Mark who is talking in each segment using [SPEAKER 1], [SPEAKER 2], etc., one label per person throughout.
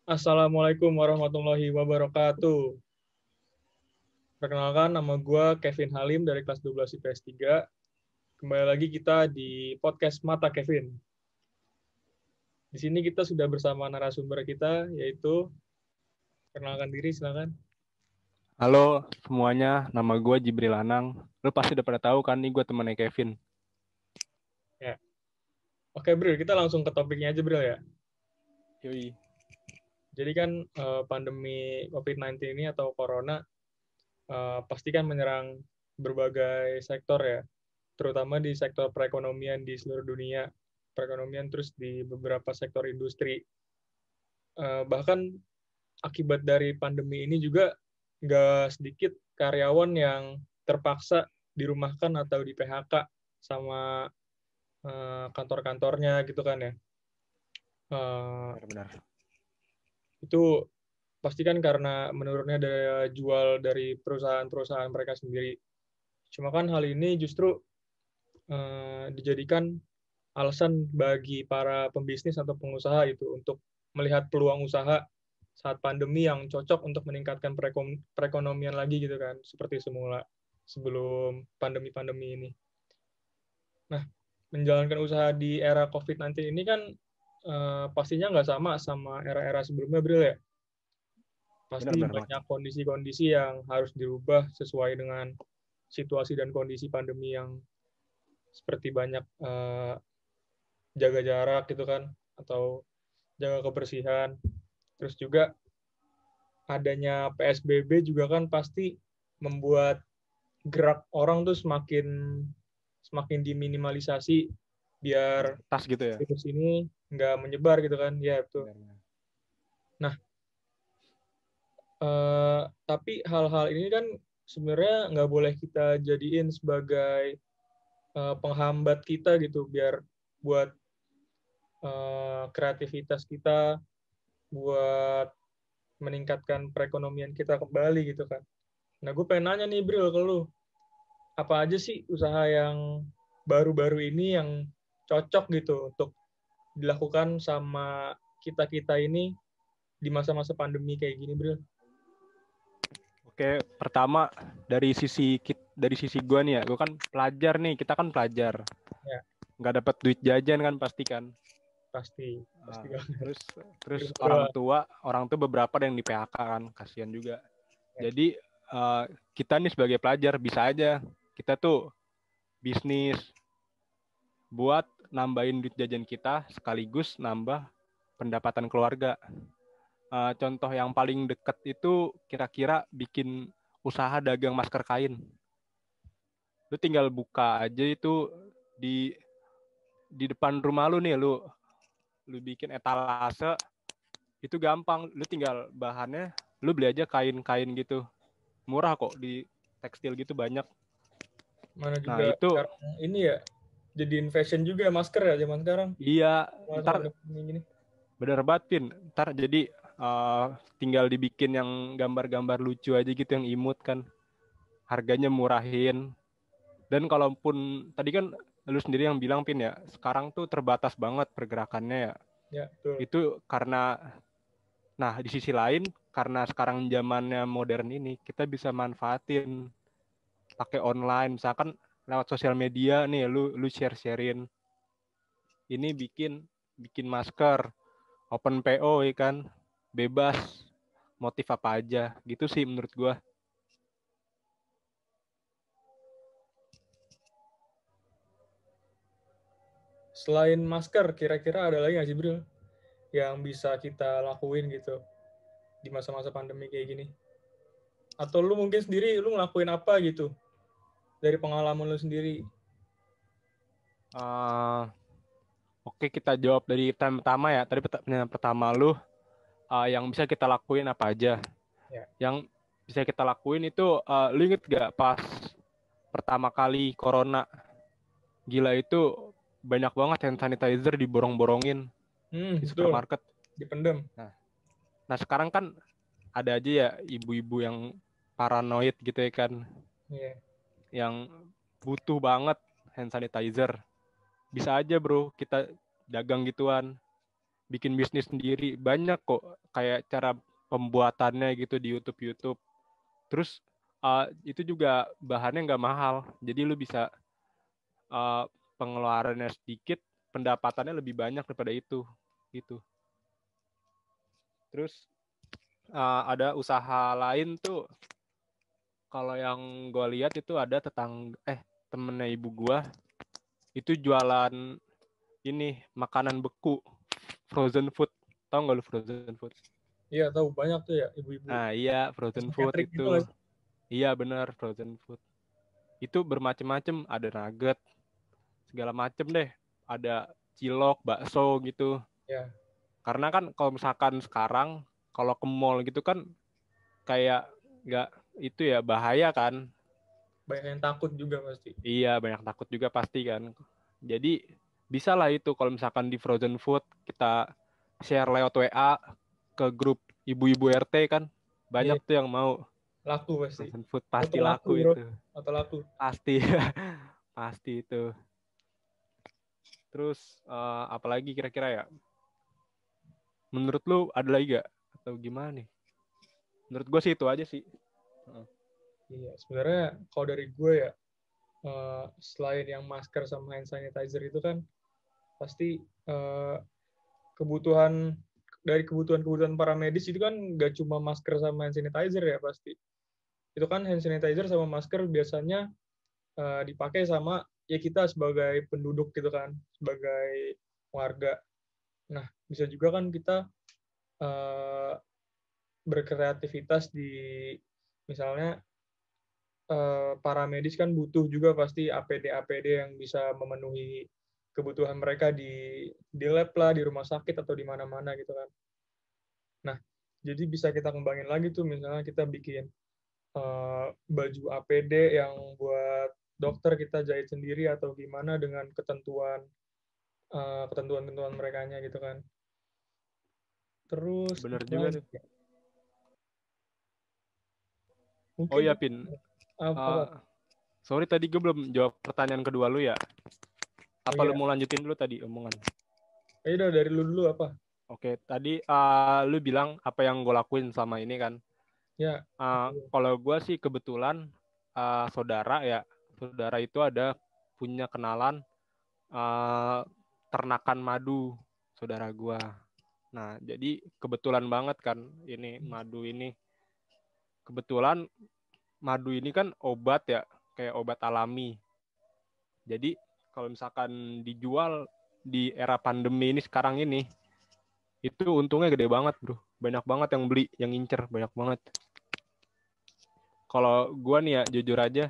[SPEAKER 1] Assalamualaikum warahmatullahi wabarakatuh. Perkenalkan, nama gue Kevin Halim dari kelas 12 IPS 3. Kembali lagi kita di podcast Mata Kevin. Di sini kita sudah bersama narasumber kita, yaitu perkenalkan diri, silakan.
[SPEAKER 2] Halo semuanya, nama gue Jibril Anang. Lu pasti udah pada tahu kan, nih gue temennya Kevin.
[SPEAKER 1] Ya. Oke, Bril, kita langsung ke topiknya aja, Bril ya.
[SPEAKER 2] Yoi.
[SPEAKER 1] Jadi kan pandemi COVID-19 ini atau Corona pasti kan menyerang berbagai sektor ya, terutama di sektor perekonomian di seluruh dunia, perekonomian terus di beberapa sektor industri. Bahkan akibat dari pandemi ini juga nggak sedikit karyawan yang terpaksa dirumahkan atau di PHK sama kantor-kantornya gitu kan ya.
[SPEAKER 2] Benar-benar.
[SPEAKER 1] Itu pasti kan karena menurunnya daya jual dari perusahaan-perusahaan mereka sendiri. Cuma kan hal ini justru dijadikan alasan bagi para pembisnis atau pengusaha itu untuk melihat peluang usaha saat pandemi yang cocok untuk meningkatkan perekonomian lagi gitu kan, seperti semula sebelum pandemi-pandemi ini. Nah, menjalankan usaha di era COVID-19 ini kan pastinya nggak sama era-era sebelumnya, Bril ya. Pasti
[SPEAKER 2] Benar-benar banget.
[SPEAKER 1] banyak kondisi-kondisi yang harus dirubah sesuai dengan situasi dan kondisi pandemi yang seperti banyak jaga jarak gitu kan, atau jaga kebersihan. Terus juga adanya PSBB juga kan pasti membuat gerak orang tuh semakin semakin diminimalisasi biar
[SPEAKER 2] Tas gitu ya.
[SPEAKER 1] virus ini nggak menyebar gitu kan. Ya, betul.
[SPEAKER 2] Benar-benar.
[SPEAKER 1] Nah, tapi hal-hal ini kan sebenarnya nggak boleh kita jadiin sebagai penghambat kita gitu, biar buat kreativitas kita, buat meningkatkan perekonomian kita kembali gitu kan. Nah, gue pengen nanya nih, Bril, ke lu. Apa aja sih usaha yang baru-baru ini yang cocok gitu untuk dilakukan sama kita-kita ini di masa-masa pandemi kayak gini, Bril?
[SPEAKER 2] Oke, pertama dari sisi gue nih ya, gue kan pelajar nih, kita kan pelajar.
[SPEAKER 1] Ya,
[SPEAKER 2] Nggak dapat duit jajan kan pasti kan.
[SPEAKER 1] pasti. Pasti
[SPEAKER 2] Ah,
[SPEAKER 1] banget.
[SPEAKER 2] terus terus
[SPEAKER 1] Terus
[SPEAKER 2] orang tua beberapa ada yang di PHK kan, kasihan juga.
[SPEAKER 1] ya,
[SPEAKER 2] Jadi kita nih sebagai pelajar bisa aja kita tuh bisnis buat nambahin duit jajan kita sekaligus nambah pendapatan keluarga. Contoh yang paling deket itu kira-kira bikin usaha dagang masker kain. Lu tinggal buka aja itu di di depan rumah lu nih, lu bikin etalase, itu gampang. Lu tinggal bahannya, lu beli aja kain-kain gitu. Murah kok di tekstil gitu banyak.
[SPEAKER 1] mana
[SPEAKER 2] Nah,
[SPEAKER 1] juga
[SPEAKER 2] itu
[SPEAKER 1] sekarang ini ya, jadiin fashion juga masker ya zaman sekarang.
[SPEAKER 2] iya,
[SPEAKER 1] Masa
[SPEAKER 2] ntar
[SPEAKER 1] pandemi gini.
[SPEAKER 2] bener banget, Pin. Ntar jadi tinggal dibikin yang gambar-gambar lucu aja gitu, yang imut kan. Harganya murahin. Dan kalaupun tadi kan lu sendiri yang bilang, Pin, ya, sekarang tuh terbatas banget pergerakannya ya.
[SPEAKER 1] Ya, betul.
[SPEAKER 2] Itu karena, nah di sisi lain, karena sekarang zamannya modern ini, kita bisa manfaatin pakai online. Misalkan lewat sosial media nih, lu share-sharein. Ini bikin bikin masker, open PO ya kan, bebas, motif apa aja. Gitu sih menurut gua.
[SPEAKER 1] Selain masker, kira-kira ada lagi nggak sih, Bril, yang bisa kita lakuin gitu di masa-masa pandemi kayak gini? Atau lu mungkin sendiri, lu ngelakuin apa gitu dari pengalaman lu sendiri?
[SPEAKER 2] Uh, Oke, kita jawab dari pertama ya. Tadi pertanyaan pertama lu, yang bisa kita lakuin apa aja?
[SPEAKER 1] Ya,
[SPEAKER 2] Yang bisa kita lakuin itu, lu inget gak pas pertama kali corona? Gila itu banyak banget hand sanitizer diborong-borongin di
[SPEAKER 1] betul.
[SPEAKER 2] supermarket.
[SPEAKER 1] Dipendem.
[SPEAKER 2] Nah, nah sekarang kan ada aja ya ibu-ibu yang paranoid gitu ya kan,
[SPEAKER 1] Iya.
[SPEAKER 2] yang butuh banget hand sanitizer. Bisa aja bro kita dagang gituan. bikin bisnis sendiri. Banyak kok kayak cara pembuatannya gitu di YouTube. Terus itu juga bahannya nggak mahal. Jadi lu bisa pengeluarannya sedikit, pendapatannya lebih banyak daripada itu gitu. Terus ada usaha lain tuh, kalau yang gue lihat itu ada temennya ibu gue itu jualan ini makanan beku, frozen food. Tahu nggak lu frozen food?
[SPEAKER 1] Iya, tahu banyak tuh ya ibu-ibu.
[SPEAKER 2] Nah iya, frozen
[SPEAKER 1] Langsung
[SPEAKER 2] food
[SPEAKER 1] catering gitu
[SPEAKER 2] itu.
[SPEAKER 1] nggak sih?
[SPEAKER 2] Iya benar, frozen food. Itu bermacam-macam, ada nugget, segala macem deh. Ada cilok, bakso gitu.
[SPEAKER 1] Ya,
[SPEAKER 2] Karena kan kalau misalkan sekarang, kalau ke mall gitu kan kayak nggak itu ya bahaya kan.
[SPEAKER 1] banyak yang takut juga pasti.
[SPEAKER 2] Iya, banyak takut juga pasti kan. Jadi bisa lah itu kalau misalkan di frozen food kita share lewat WA ke grup ibu-ibu RT kan.
[SPEAKER 1] Iya,
[SPEAKER 2] Banyak tuh yang mau
[SPEAKER 1] laku pasti.
[SPEAKER 2] frozen food,
[SPEAKER 1] Auto
[SPEAKER 2] pasti
[SPEAKER 1] laku,
[SPEAKER 2] laku
[SPEAKER 1] bro.
[SPEAKER 2] itu.
[SPEAKER 1] Auto laku.
[SPEAKER 2] Pasti. Pasti itu. Terus apalagi kira-kira ya? Menurut lu ada lagi gak? Atau gimana nih? Menurut gue sih itu aja sih.
[SPEAKER 1] Iya, sebenarnya kalau dari gue ya, selain yang masker sama hand sanitizer itu kan pasti kebutuhan dari kebutuhan para medis itu kan nggak cuma masker sama hand sanitizer ya pasti. Itu kan hand sanitizer sama masker biasanya dipakai sama ya kita sebagai penduduk gitu kan, sebagai warga. Nah, bisa juga kan kita uh, berkreativitas di misalnya para medis kan butuh juga pasti APD-APD yang bisa memenuhi kebutuhan mereka di lab lah, di rumah sakit atau di mana-mana gitu kan. Nah, jadi bisa kita kembangin lagi tuh misalnya kita bikin baju APD yang buat dokter kita jahit sendiri atau gimana dengan ketentuan-ketentuan merekanya gitu kan. Terus
[SPEAKER 2] Bener
[SPEAKER 1] apa
[SPEAKER 2] juga
[SPEAKER 1] lagi
[SPEAKER 2] tuh.
[SPEAKER 1] ya?
[SPEAKER 2] Oh
[SPEAKER 1] Mungkin
[SPEAKER 2] ya Pin,
[SPEAKER 1] apa?
[SPEAKER 2] sorry tadi gue belum jawab pertanyaan kedua lu ya.
[SPEAKER 1] Oh
[SPEAKER 2] Apa lu
[SPEAKER 1] iya,
[SPEAKER 2] mau lanjutin dulu tadi omongan?
[SPEAKER 1] udah dari lu dulu apa?
[SPEAKER 2] Oke, tadi lu bilang apa yang gue lakuin selama ini kan.
[SPEAKER 1] Ya,
[SPEAKER 2] Kalau gue sih kebetulan saudara ya, saudara itu ada punya kenalan uh, ternakan madu, saudara gue. Nah, jadi kebetulan banget kan ini madu ini. Kebetulan madu ini kan obat ya, kayak obat alami. Jadi kalau misalkan dijual di era pandemi ini sekarang ini, itu untungnya gede banget bro. Banyak banget yang beli, yang incer, banyak banget. Kalau gue nih ya jujur aja,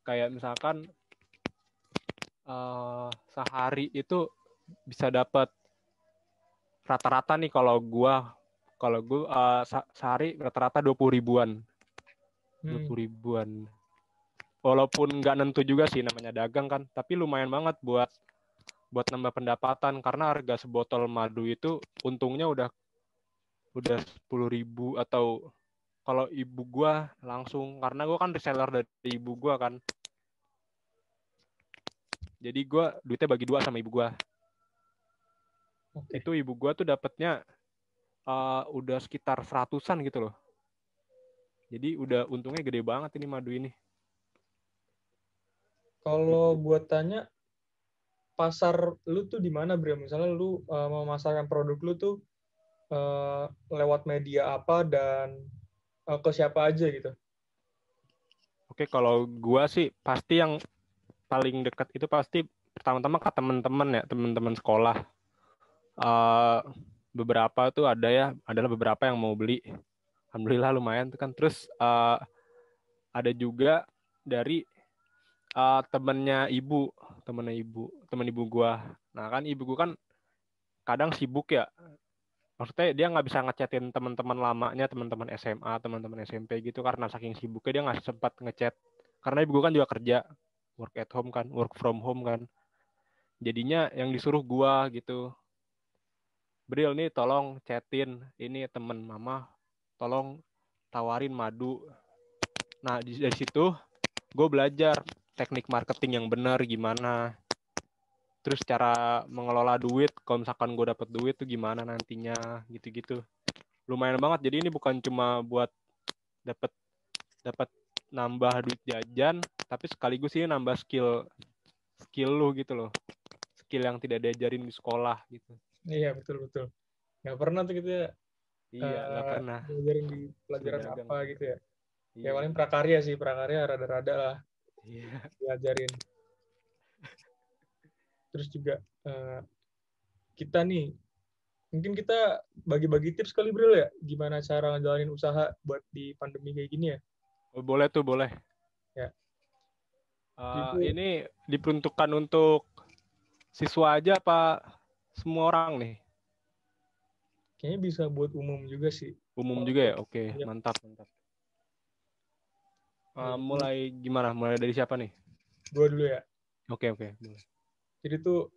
[SPEAKER 2] kayak misalkan sehari itu bisa dapat rata-rata nih kalau gue sehari rata-rata 20 ribuan. 20 ribuan. Walaupun nggak nentu juga sih namanya dagang kan, tapi lumayan banget buat nambah pendapatan karena harga sebotol madu itu untungnya udah 10 ribu atau kalau ibu gua langsung karena gua kan reseller dari ibu gua kan. Jadi gua duitnya bagi dua sama ibu gua.
[SPEAKER 1] oke.
[SPEAKER 2] Itu ibu gua tuh dapatnya udah sekitar 100-an gitu loh. Jadi udah untungnya gede banget ini madu ini.
[SPEAKER 1] Kalau
[SPEAKER 2] Gitu.
[SPEAKER 1] buat tanya, pasar lu tuh di mana, Bro? Misalnya lu memasarkan produk lu tuh lewat media apa dan ke siapa aja gitu?
[SPEAKER 2] Oke, kalau gua sih pasti yang paling dekat itu pasti pertama-tama ke teman-teman ya, teman-teman sekolah. Uh, beberapa tuh adalah beberapa yang mau beli. Alhamdulillah lumayan tuh kan. Terus ada juga dari temen ibu gua. Nah kan ibu gua kan kadang sibuk ya. Maksudnya dia nggak bisa ngechatin teman-teman lamanya, teman-teman SMA, teman-teman SMP gitu karena saking sibuknya dia nggak sempat ngechat. Karena ibu gua kan juga kerja, work at home kan, work from home kan. Jadinya yang disuruh gua gitu. Bril nih tolong chatin ini temen mama, tolong tawarin madu. Nah dari situ gue belajar teknik marketing yang benar gimana. terus cara mengelola duit, kalau misalkan gue dapet duit tuh gimana nantinya, gitu-gitu. Lumayan banget. Jadi ini bukan cuma buat dapet dapat nambah duit jajan, tapi sekaligus ini nambah skill lu gitu loh. Skill yang tidak diajarin di sekolah gitu.
[SPEAKER 1] Iya, betul betul. Nggak pernah tuh kita
[SPEAKER 2] Iya, nggak pernah
[SPEAKER 1] diajarin di
[SPEAKER 2] suruh
[SPEAKER 1] pelajaran
[SPEAKER 2] dagang.
[SPEAKER 1] apa gitu ya. Ya
[SPEAKER 2] Iya.
[SPEAKER 1] paling prakarya sih, prakarya rada-rada lah
[SPEAKER 2] Iya.
[SPEAKER 1] diajarin. Terus juga kita nih, mungkin kita bagi-bagi tips kali bro ya, gimana cara ngejalanin usaha buat di pandemi kayak gini ya.
[SPEAKER 2] Oh, boleh tuh, boleh.
[SPEAKER 1] Ya, itu
[SPEAKER 2] Ini diperuntukkan untuk siswa aja apa semua orang nih?
[SPEAKER 1] kayaknya bisa buat umum juga sih.
[SPEAKER 2] Umum
[SPEAKER 1] Kalau
[SPEAKER 2] juga ya?
[SPEAKER 1] buat,
[SPEAKER 2] Oke,
[SPEAKER 1] ya,
[SPEAKER 2] mantap, mantap.
[SPEAKER 1] jadi
[SPEAKER 2] Mulai gimana? Mulai dari siapa nih?
[SPEAKER 1] gue dulu ya.
[SPEAKER 2] Oke, boleh.
[SPEAKER 1] Jadi tuh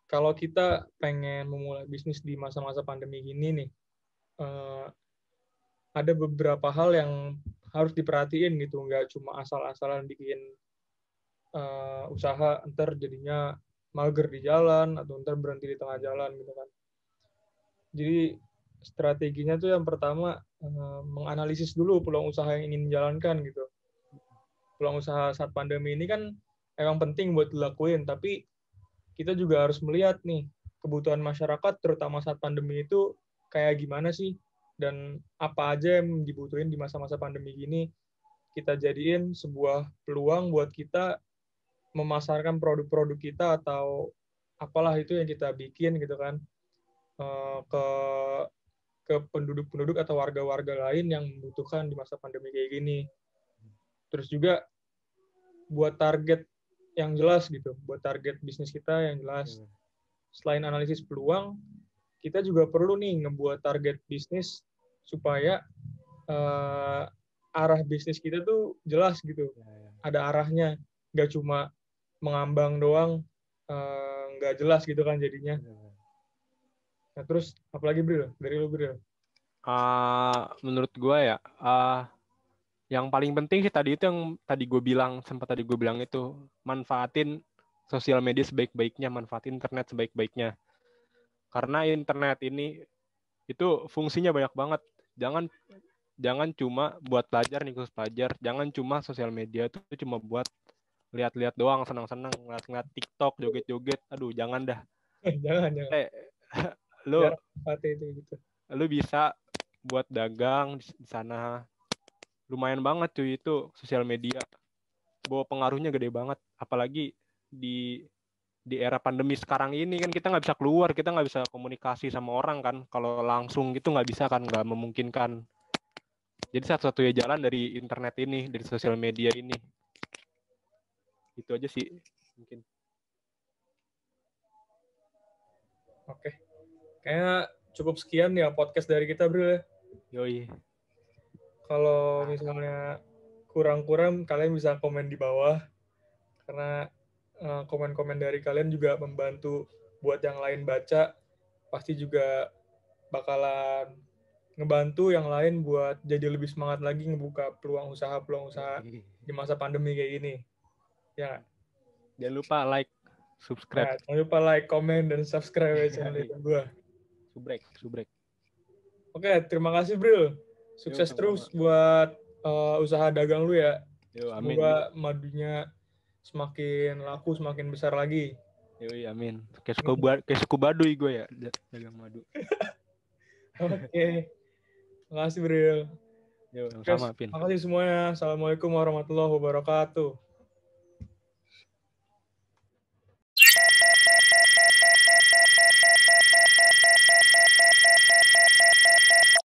[SPEAKER 1] kalau kita pengen memulai bisnis di masa-masa pandemi gini nih, eh, ada beberapa hal yang harus diperhatiin gitu, nggak cuma asal-asalan bikin usaha ntar jadinya mager di jalan atau ntar berhenti di tengah jalan gitu kan. Jadi strateginya tuh yang pertama menganalisis dulu peluang usaha yang ingin dijalankan gitu. Peluang usaha saat pandemi ini kan emang penting buat dilakuin, tapi kita juga harus melihat nih kebutuhan masyarakat terutama saat pandemi itu kayak gimana sih, dan apa aja yang dibutuhin di masa-masa pandemi gini, kita jadiin sebuah peluang buat kita memasarkan produk-produk kita atau apalah itu yang kita bikin gitu kan, ke penduduk-penduduk atau warga-warga lain yang membutuhkan di masa pandemi kayak gini. Terus juga buat target yang jelas gitu, buat target bisnis kita yang jelas. Selain analisis peluang, kita juga perlu nih ngebuat target bisnis supaya arah bisnis kita tuh jelas gitu. Ada arahnya, nggak cuma mengambang doang, nggak jelas gitu kan jadinya. Nah terus apalagi Bro? Dari lu Bro?
[SPEAKER 2] Menurut gue ya, yang paling penting sih tadi itu yang tadi gue bilang itu, manfaatin sosial media sebaik-baiknya, manfaatin internet sebaik-baiknya. Karena internet ini itu fungsinya banyak banget. Jangan cuma buat pelajar nih, khusus pelajar. Jangan cuma sosial media itu cuma buat lihat-lihat doang, senang-senang, ngeliat TikTok, joget-joget. Aduh, jangan dah.
[SPEAKER 1] Jangan.
[SPEAKER 2] Lu
[SPEAKER 1] Jarang pakai itu gitu.
[SPEAKER 2] lu bisa buat dagang di sana. Lumayan banget cuy itu sosial media. Bawa pengaruhnya gede banget. Apalagi di era pandemi sekarang ini kan kita nggak bisa keluar, kita nggak bisa komunikasi sama orang kan. Kalau langsung gitu nggak bisa kan, nggak memungkinkan. Jadi satu-satunya jalan dari internet ini, dari sosial media ini. Itu aja sih mungkin.
[SPEAKER 1] Oke. Kayaknya cukup sekian ya podcast dari kita Bro.
[SPEAKER 2] Yoi.
[SPEAKER 1] Kalau misalnya kurang-kurang kalian bisa komen di bawah, karena komen-komen dari kalian juga membantu buat yang lain baca, pasti juga bakalan ngebantu yang lain buat jadi lebih semangat lagi ngebuka peluang usaha di masa pandemi kayak gini. Ya.
[SPEAKER 2] Jangan lupa like, subscribe.
[SPEAKER 1] Nah, jangan lupa like, comment, dan subscribe ya channel YouTube gue.
[SPEAKER 2] Subrek.
[SPEAKER 1] Oke, terima kasih Bro. Sukses terus buat usaha dagang lu ya.
[SPEAKER 2] Amin.
[SPEAKER 1] Semoga madunya semakin laku, semakin besar lagi.
[SPEAKER 2] Yoi, amin. Kayak suku Baduy gue ya, dagang madu.
[SPEAKER 1] Oke. Makasih Bro.
[SPEAKER 2] Sama, Pin.
[SPEAKER 1] Makasih semuanya. Assalamualaikum warahmatullahi wabarakatuh.